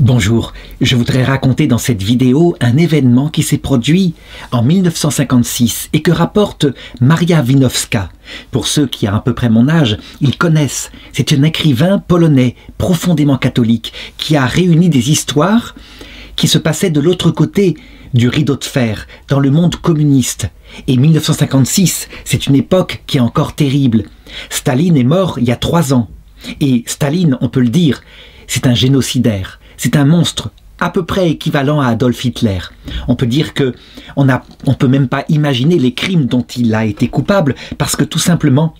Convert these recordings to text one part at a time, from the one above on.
Bonjour, je voudrais raconter dans cette vidéo un événement qui s'est produit en 1956 et que rapporte Maria Winowska. Pour ceux qui ont à peu près mon âge, ils connaissent. C'est un écrivain polonais profondément catholique qui a réuni des histoires qui se passaient de l'autre côté du rideau de fer, dans le monde communiste. Et 1956, c'est une époque qui est encore terrible. Staline est mort il y a 3 ans. Et Staline, on peut le dire, c'est un génocidaire. C'est un monstre à peu près équivalent à Adolf Hitler. On peut dire que on peut même pas imaginer les crimes dont il a été coupable parce que tout simplement,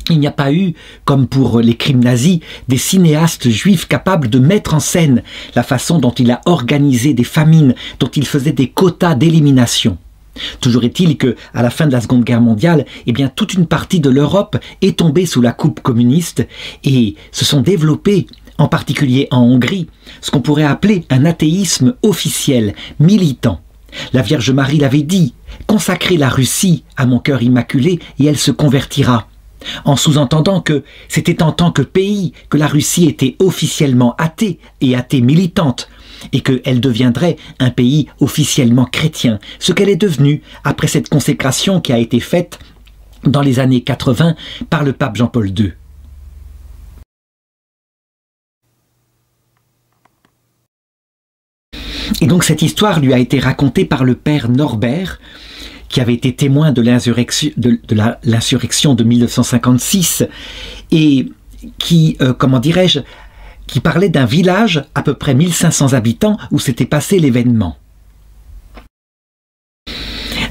il n'y a pas eu, comme pour les crimes nazis, des cinéastes juifs capables de mettre en scène la façon dont il a organisé des famines, dont il faisait des quotas d'élimination. Toujours est-il que, à la fin de la Seconde Guerre mondiale, eh bien, toute une partie de l'Europe est tombée sous la coupe communiste et se sont développés, en particulier en Hongrie, ce qu'on pourrait appeler un athéisme officiel, militant. La Vierge Marie l'avait dit, « Consacrez la Russie à mon cœur immaculé et elle se convertira », en sous-entendant que c'était en tant que pays que la Russie était officiellement athée et athée militante, et qu'elle deviendrait un pays officiellement chrétien, ce qu'elle est devenue après cette consécration qui a été faite dans les années 80 par le pape Jean-Paul II. Et donc cette histoire lui a été racontée par le père Norbert, qui avait été témoin de l'insurrection de 1956 et qui, comment dirais-je, qui parlait d'un village à peu près 1500 habitants où s'était passé l'événement.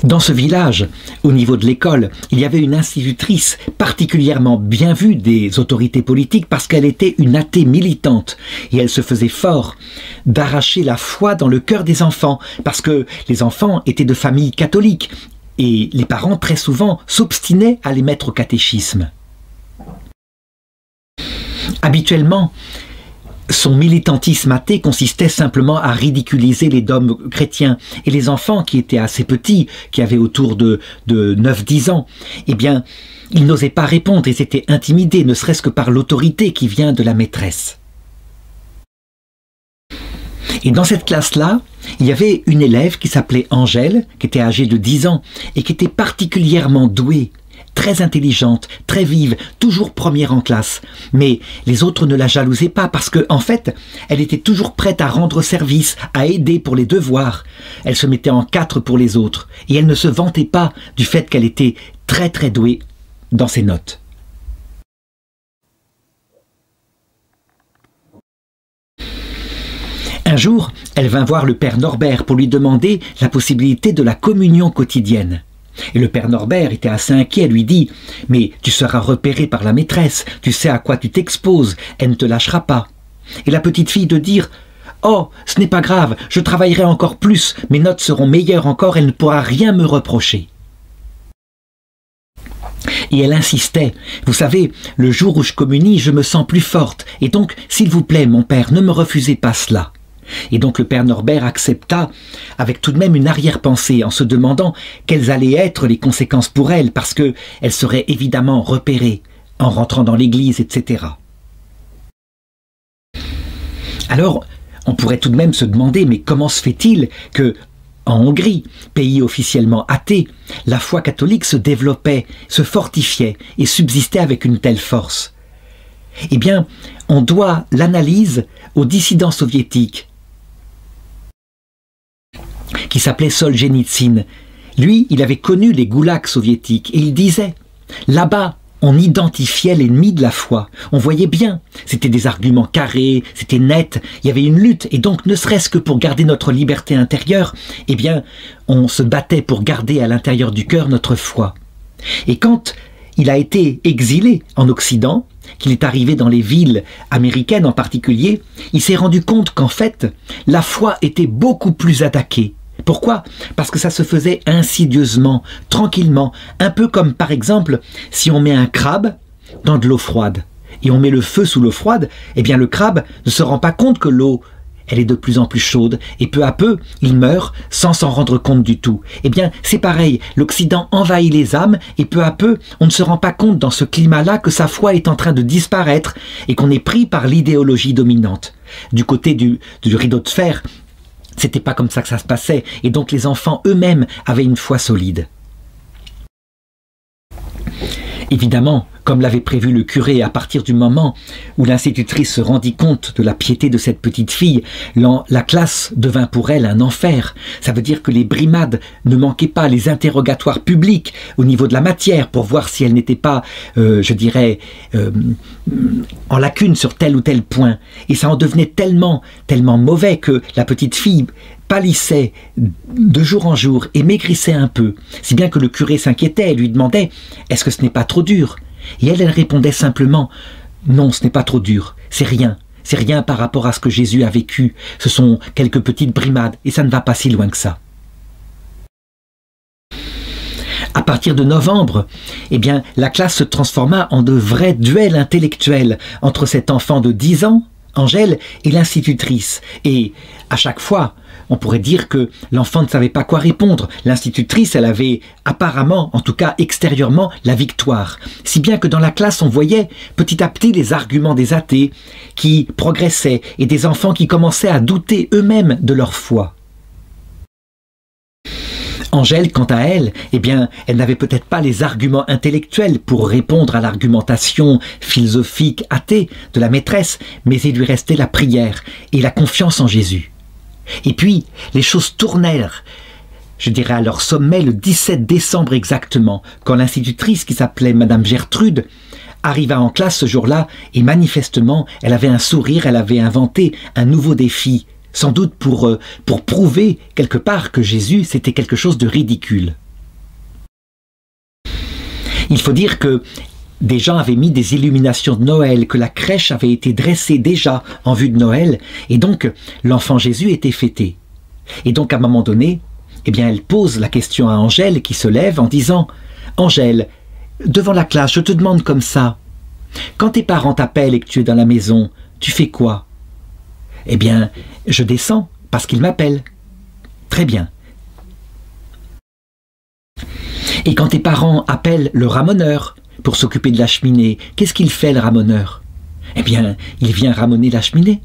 Dans ce village, au niveau de l'école, il y avait une institutrice particulièrement bien vue des autorités politiques parce qu'elle était une athée militante et elle se faisait fort d'arracher la foi dans le cœur des enfants parce que les enfants étaient de familles catholiques et les parents très souvent s'obstinaient à les mettre au catéchisme. Habituellement, son militantisme athée consistait simplement à ridiculiser les dogmes chrétiens. Et les enfants qui étaient assez petits, qui avaient autour de 9-10 ans, eh bien, ils n'osaient pas répondre, ils étaient intimidés, ne serait-ce que par l'autorité qui vient de la maîtresse. Et dans cette classe-là, il y avait une élève qui s'appelait Angèle, qui était âgée de 10 ans, et qui était particulièrement douée, très intelligente, très vive, toujours première en classe. Mais les autres ne la jalousaient pas parce que, en fait, elle était toujours prête à rendre service, à aider pour les devoirs. Elle se mettait en 4 pour les autres et elle ne se vantait pas du fait qu'elle était très très douée dans ses notes. Un jour, elle vint voir le père Norbert pour lui demander la possibilité de la communion quotidienne. Et le père Norbert était assez inquiet, lui dit « Mais tu seras repéré par la maîtresse, tu sais à quoi tu t'exposes, elle ne te lâchera pas. » Et la petite fille de dire « Oh, ce n'est pas grave, je travaillerai encore plus, mes notes seront meilleures encore, elle ne pourra rien me reprocher. » Et elle insistait « Vous savez, le jour où je communie, je me sens plus forte, et donc, s'il vous plaît, mon père, ne me refusez pas cela. » Et donc le père Norbert accepta avec tout de même une arrière-pensée en se demandant quelles allaient être les conséquences pour elle parce qu'elle serait évidemment repérée en rentrant dans l'église, etc. Alors, on pourrait tout de même se demander, mais comment se fait-il que, en Hongrie, pays officiellement athée, la foi catholique se développait, se fortifiait et subsistait avec une telle force? Eh bien, on doit l'analyse aux dissidents soviétiques qui s'appelait Solzhenitsyn. Lui, il avait connu les goulags soviétiques et il disait « Là-bas, on identifiait l'ennemi de la foi. On voyait bien, c'était des arguments carrés, c'était net, il y avait une lutte et donc ne serait-ce que pour garder notre liberté intérieure, eh bien, on se battait pour garder à l'intérieur du cœur notre foi. Et quand il a été exilé en Occident, qu'il est arrivé dans les villes américaines en particulier, il s'est rendu compte qu'en fait, la foi était beaucoup plus attaquée. Pourquoi? Parce que ça se faisait insidieusement, tranquillement, un peu comme par exemple, si on met un crabe dans de l'eau froide et on met le feu sous l'eau froide, eh bien le crabe ne se rend pas compte que l'eau, elle est de plus en plus chaude et peu à peu, il meurt sans s'en rendre compte du tout. Eh bien, c'est pareil, l'Occident envahit les âmes et peu à peu, on ne se rend pas compte dans ce climat-là que sa foi est en train de disparaître et qu'on est pris par l'idéologie dominante. Du côté du rideau de fer, c'était pas comme ça que ça se passait. Et donc les enfants eux-mêmes avaient une foi solide. Évidemment, comme l'avait prévu le curé, à partir du moment où l'institutrice se rendit compte de la piété de cette petite fille, la classe devint pour elle un enfer. Ça veut dire que les brimades ne manquaient pas, les interrogatoires publics au niveau de la matière pour voir si elle n'était pas, je dirais, en lacune sur tel ou tel point. Et ça en devenait tellement mauvais que la petite fille pâlissait de jour en jour et maigrissait un peu, si bien que le curé s'inquiétait et lui demandait « Est-ce que ce n'est pas trop dur ?» Et elle répondait simplement « Non, ce n'est pas trop dur, c'est rien par rapport à ce que Jésus a vécu, ce sont quelques petites brimades et ça ne va pas si loin que ça. » À partir de novembre, eh bien, la classe se transforma en de vrais duels intellectuels entre cet enfant de 10 ans, Angèle, et l'institutrice. Et à chaque fois, on pourrait dire que l'enfant ne savait pas quoi répondre. L'institutrice, elle avait apparemment, en tout cas extérieurement, la victoire. Si bien que dans la classe, on voyait petit à petit les arguments des athées qui progressaient et des enfants qui commençaient à douter eux-mêmes de leur foi. Angèle, quant à elle, eh bien, elle n'avait peut-être pas les arguments intellectuels pour répondre à l'argumentation philosophique athée de la maîtresse, mais il lui restait la prière et la confiance en Jésus. Et puis, les choses tournèrent, je dirais à leur sommet, le 17 décembre exactement, quand l'institutrice qui s'appelait Madame Gertrude arriva en classe ce jour-là et manifestement, elle avait un sourire, elle avait inventé un nouveau défi. Sans doute pour prouver quelque part que Jésus, c'était quelque chose de ridicule. Il faut dire que des gens avaient mis des illuminations de Noël, que la crèche avait été dressée déjà en vue de Noël, et donc l'enfant Jésus était fêté. Et donc à un moment donné, eh bien, elle pose la question à Angèle qui se lève en disant « Angèle, devant la classe, je te demande comme ça, quand tes parents t'appellent et que tu es dans la maison, tu fais quoi ?» Eh bien, je descends parce qu'ils m'appellent. Très bien. Et quand tes parents appellent le ramoneur pour s'occuper de la cheminée, qu'est-ce qu'il fait le ramoneur? Eh bien, il vient ramoner la cheminée.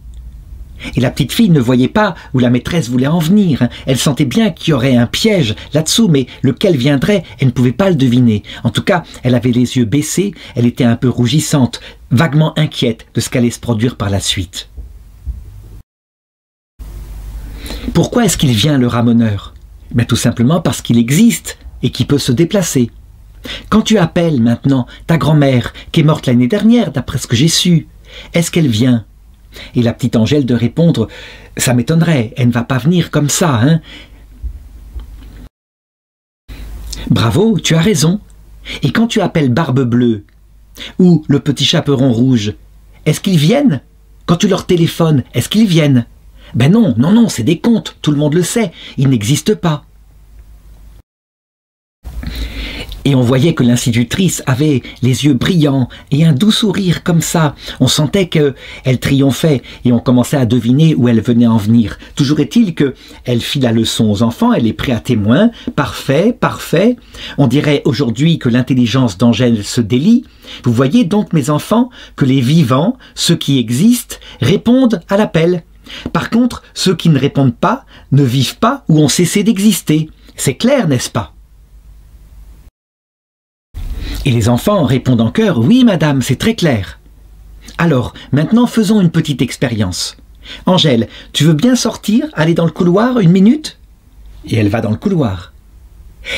Et la petite fille ne voyait pas où la maîtresse voulait en venir. Elle sentait bien qu'il y aurait un piège là-dessous, mais lequel viendrait, elle ne pouvait pas le deviner. En tout cas, elle avait les yeux baissés, elle était un peu rougissante, vaguement inquiète de ce qu'allait se produire par la suite. Pourquoi est-ce qu'il vient le ramoneur? Ben, tout simplement parce qu'il existe et qu'il peut se déplacer. Quand tu appelles maintenant ta grand-mère qui est morte l'année dernière, d'après ce que j'ai su, est-ce qu'elle vient? Et la petite Angèle de répondre, ça m'étonnerait, elle ne va pas venir comme ça, hein? Bravo, tu as raison. Et quand tu appelles Barbe Bleue ou le petit Chaperon Rouge, est-ce qu'ils viennent? Quand tu leur téléphones, est-ce qu'ils viennent? Ben non, non, non, c'est des contes, tout le monde le sait, ils n'existent pas. Et on voyait que l'institutrice avait les yeux brillants et un doux sourire comme ça. On sentait qu'elle triomphait et on commençait à deviner où elle venait en venir. Toujours est-il qu'elle fit la leçon aux enfants, elle est prête à témoin. Parfait, parfait. On dirait aujourd'hui que l'intelligence d'Angèle se délie. Vous voyez donc, mes enfants, que les vivants, ceux qui existent, répondent à l'appel. Par contre, ceux qui ne répondent pas, ne vivent pas ou ont cessé d'exister. C'est clair, n'est-ce pas? Et les enfants répondent en chœur « Oui, madame, c'est très clair. » Alors, maintenant, faisons une petite expérience. Angèle, tu veux bien sortir, aller dans le couloir 1 minute? Et elle va dans le couloir.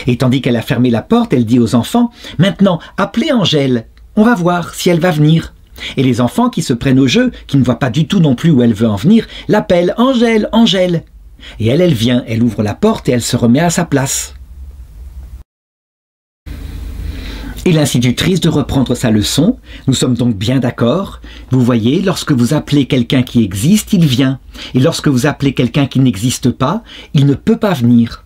Et tandis qu'elle a fermé la porte, elle dit aux enfants « Maintenant, appelez Angèle, on va voir si elle va venir. » Et les enfants qui se prennent au jeu, qui ne voient pas du tout non plus où elle veut en venir, l'appellent « Angèle, Angèle !» Et elle vient, elle ouvre la porte et elle se remet à sa place. Et l'institutrice de reprendre sa leçon. Nous sommes donc bien d'accord. Vous voyez, lorsque vous appelez quelqu'un qui existe, il vient. Et lorsque vous appelez quelqu'un qui n'existe pas, il ne peut pas venir.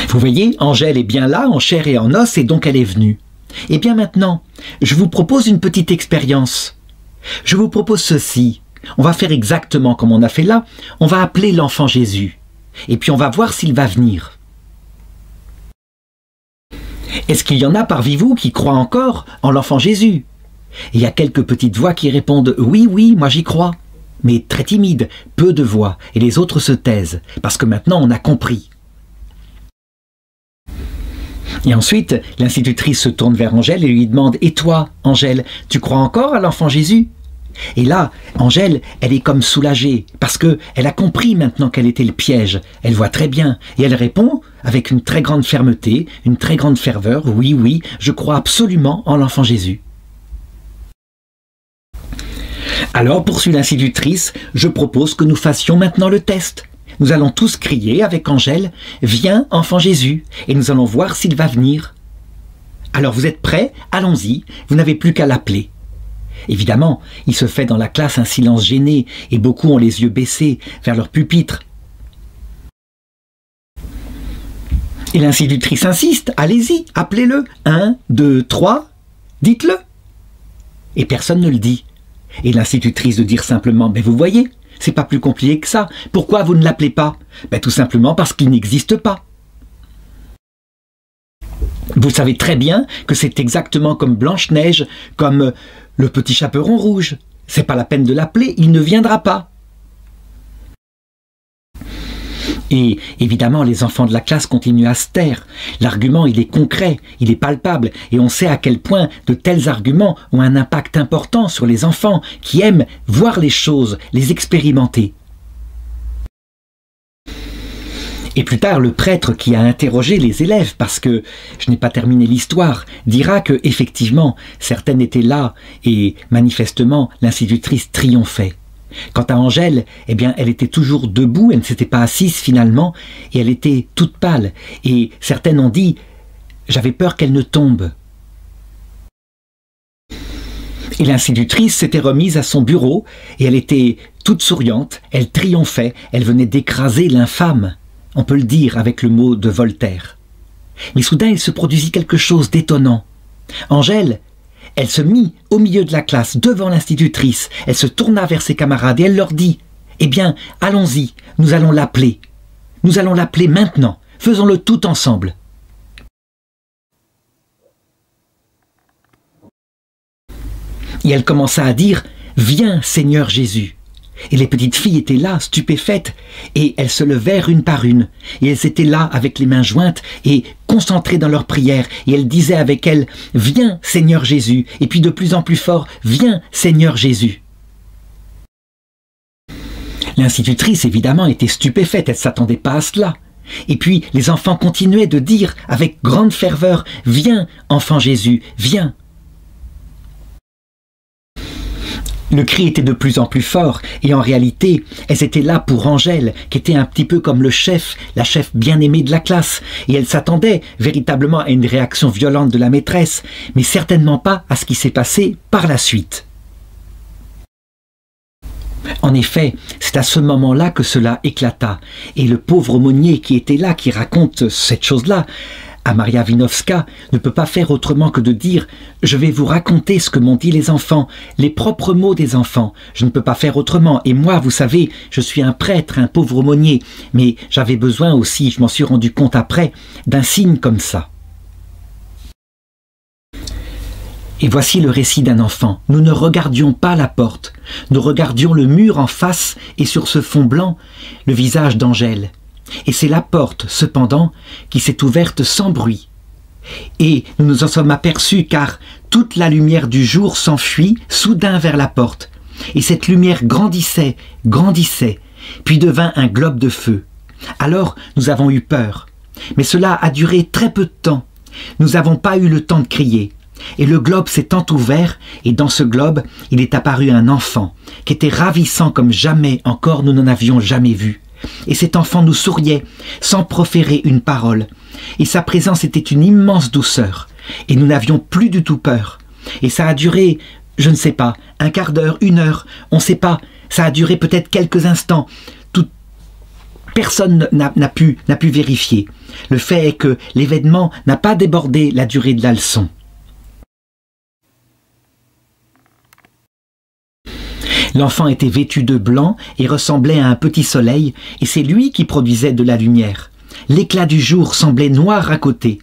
Vous voyez, Angèle est bien là, en chair et en os, et donc elle est venue. Et bien maintenant, je vous propose une petite expérience. Je vous propose ceci. On va faire exactement comme on a fait là. On va appeler l'enfant Jésus. Et puis on va voir s'il va venir. Est-ce qu'il y en a parmi vous qui croient encore en l'enfant Jésus? Et il y a quelques petites voix qui répondent « Oui, oui, moi j'y crois ». Mais très timide, peu de voix, et les autres se taisent, parce que maintenant on a compris. Et ensuite, l'institutrice se tourne vers Angèle et lui demande « Et toi, Angèle, tu crois encore à l'enfant Jésus ?» Et là, Angèle, elle est comme soulagée, parce qu'elle a compris maintenant quel était le piège. Elle voit très bien, et elle répond avec une très grande fermeté, une très grande ferveur « Oui, oui, je crois absolument en l'enfant Jésus. » Alors, poursuit l'institutrice, je propose que nous fassions maintenant le test. Nous allons tous crier avec Angèle « Viens, enfant Jésus !» et nous allons voir s'il va venir. Alors vous êtes prêts? Allons-y, vous n'avez plus qu'à l'appeler. Évidemment, il se fait dans la classe un silence gêné et beaucoup ont les yeux baissés vers leur pupitre. Et l'institutrice insiste « Allez-y, appelez-le 1, 2, 3, dites-le !» Et personne ne le dit. Et l'institutrice de dire simplement « Mais vous voyez, c'est pas plus compliqué que ça. Pourquoi vous ne l'appelez pas? Tout simplement parce qu'il n'existe pas. » Vous savez très bien que c'est exactement comme Blanche-Neige, comme le petit chaperon rouge. C'est pas la peine de l'appeler, il ne viendra pas. Et évidemment, les enfants de la classe continuent à se taire. L'argument, il est concret, il est palpable, et on sait à quel point de tels arguments ont un impact important sur les enfants qui aiment voir les choses, les expérimenter. Et plus tard, le prêtre qui a interrogé les élèves, parce que je n'ai pas terminé l'histoire, dira que effectivement, certaines étaient là, et manifestement, l'institutrice triomphait. Quant à Angèle, eh bien, elle était toujours debout, elle ne s'était pas assise finalement, et elle était toute pâle. Et certaines ont dit « J'avais peur qu'elle ne tombe ». Et l'institutrice s'était remise à son bureau, et elle était toute souriante, elle triomphait, elle venait d'écraser l'infâme. On peut le dire avec le mot de Voltaire. Mais soudain, il se produisit quelque chose d'étonnant. Angèle, elle se mit au milieu de la classe, devant l'institutrice. Elle se tourna vers ses camarades et elle leur dit « Eh bien, allons-y, nous allons l'appeler. Nous allons l'appeler maintenant. Faisons-le tout ensemble. » Et elle commença à dire « Viens, Seigneur Jésus !» Et les petites filles étaient là, stupéfaites, et elles se levèrent une par une, et elles étaient là avec les mains jointes et concentrées dans leur prière, et elles disaient avec elles « Viens, Seigneur Jésus !» et puis de plus en plus fort « Viens, Seigneur Jésus !» L'institutrice, évidemment, était stupéfaite, elle ne s'attendait pas à cela. Et puis les enfants continuaient de dire avec grande ferveur « Viens, enfant Jésus, viens !» Le cri était de plus en plus fort, et en réalité, elles étaient là pour Angèle, qui était un petit peu comme le chef, la chef bien-aimée de la classe, et elle s'attendait véritablement à une réaction violente de la maîtresse, mais certainement pas à ce qui s'est passé par la suite. En effet, c'est à ce moment-là que cela éclata, et le pauvre aumônier qui était là, qui raconte cette chose-là, à Maria Wieniawska, ne peut pas faire autrement que de dire « Je vais vous raconter ce que m'ont dit les enfants, les propres mots des enfants. Je ne peux pas faire autrement. Et moi, vous savez, je suis un prêtre, un pauvre aumônier. Mais j'avais besoin aussi, je m'en suis rendu compte après, d'un signe comme ça. » Et voici le récit d'un enfant. Nous ne regardions pas la porte. Nous regardions le mur en face et sur ce fond blanc, le visage d'Angèle. Et c'est la porte, cependant, qui s'est ouverte sans bruit. Et nous nous en sommes aperçus car toute la lumière du jour s'enfuit soudain vers la porte. Et cette lumière grandissait, grandissait, puis devint un globe de feu. Alors nous avons eu peur. Mais cela a duré très peu de temps. Nous n'avons pas eu le temps de crier. Et le globe s'est entrouvert, et dans ce globe, il est apparu un enfant, qui était ravissant comme jamais encore nous n'en avions jamais vu. Et cet enfant nous souriait, sans proférer une parole. Et sa présence était une immense douceur. Et nous n'avions plus du tout peur. Et ça a duré, je ne sais pas, un quart d'heure, une heure, on ne sait pas. Ça a duré peut-être quelques instants. Personne n'a pu vérifier. Le fait est que l'événement n'a pas débordé la durée de la leçon. L'enfant était vêtu de blanc et ressemblait à un petit soleil, et c'est lui qui produisait de la lumière. L'éclat du jour semblait noir à côté.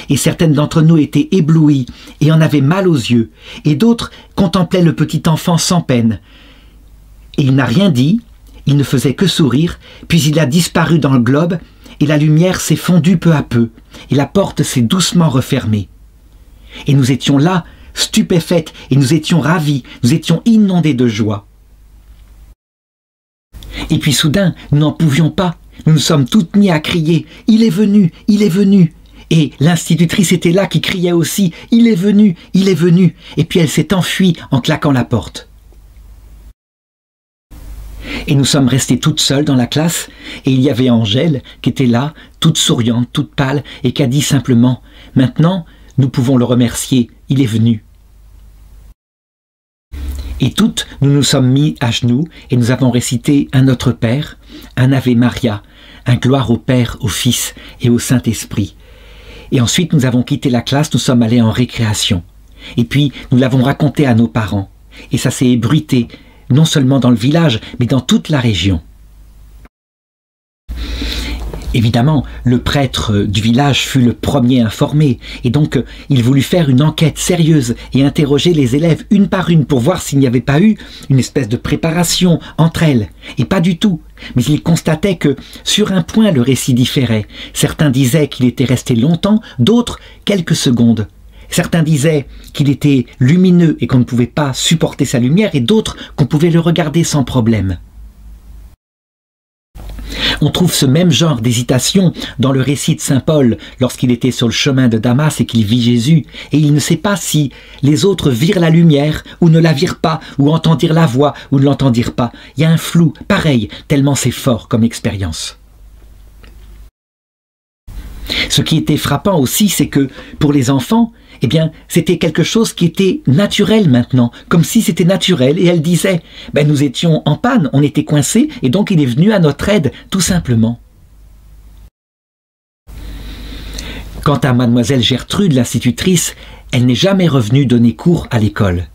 et certaines d'entre nous étaient éblouies et en avaient mal aux yeux, et d'autres contemplaient le petit enfant sans peine. Et il n'a rien dit, il ne faisait que sourire, puis il a disparu dans le globe, et la lumière s'est fondue peu à peu, et la porte s'est doucement refermée. Et nous étions là, stupéfaites, et nous étions ravis, nous étions inondés de joie. Et puis soudain, nous n'en pouvions pas, nous nous sommes toutes mis à crier « Il est venu, il est venu !» Et l'institutrice était là qui criait aussi « Il est venu, il est venu !» Et puis elle s'est enfuie en claquant la porte. Et nous sommes restés toutes seules dans la classe, et il y avait Angèle qui était là, toute souriante, toute pâle, et qui a dit simplement « Maintenant, nous pouvons le remercier, il est venu. » Et toutes, nous nous sommes mis à genoux, et nous avons récité un Notre Père, un Ave Maria, un Gloire au Père, au Fils et au Saint-Esprit. Et ensuite, nous avons quitté la classe, nous sommes allés en récréation. Et puis, nous l'avons raconté à nos parents. Et ça s'est ébruité, non seulement dans le village, mais dans toute la région. Évidemment, le prêtre du village fut le premier informé, et donc il voulut faire une enquête sérieuse et interroger les élèves une par une pour voir s'il n'y avait pas eu une espèce de préparation entre elles. Et pas du tout. Mais il constatait que, sur un point, le récit différait. Certains disaient qu'il était resté longtemps, d'autres quelques secondes. Certains disaient qu'il était lumineux et qu'on ne pouvait pas supporter sa lumière, et d'autres qu'on pouvait le regarder sans problème. On trouve ce même genre d'hésitation dans le récit de saint Paul lorsqu'il était sur le chemin de Damas et qu'il vit Jésus, et il ne sait pas si les autres virent la lumière ou ne la virent pas, ou entendirent la voix ou ne l'entendirent pas. Il y a un flou, pareil, tellement c'est fort comme expérience. Ce qui était frappant aussi, c'est que pour les enfants, eh bien, c'était quelque chose qui était naturel maintenant, comme si c'était naturel, et elle disait, ben, nous étions en panne, on était coincés, et donc il est venu à notre aide, tout simplement. Quant à mademoiselle Gertrude, l'institutrice, elle n'est jamais revenue donner cours à l'école.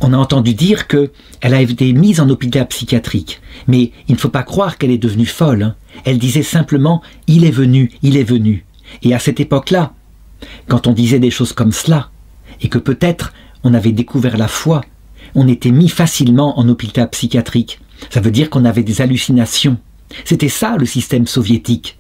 On a entendu dire qu'elle a été mise en hôpital psychiatrique, mais il ne faut pas croire qu'elle est devenue folle, hein. Elle disait simplement « il est venu », et à cette époque-là, quand on disait des choses comme cela, et que peut-être on avait découvert la foi, on était mis facilement en hôpital psychiatrique. Ça veut dire qu'on avait des hallucinations. C'était ça le système soviétique.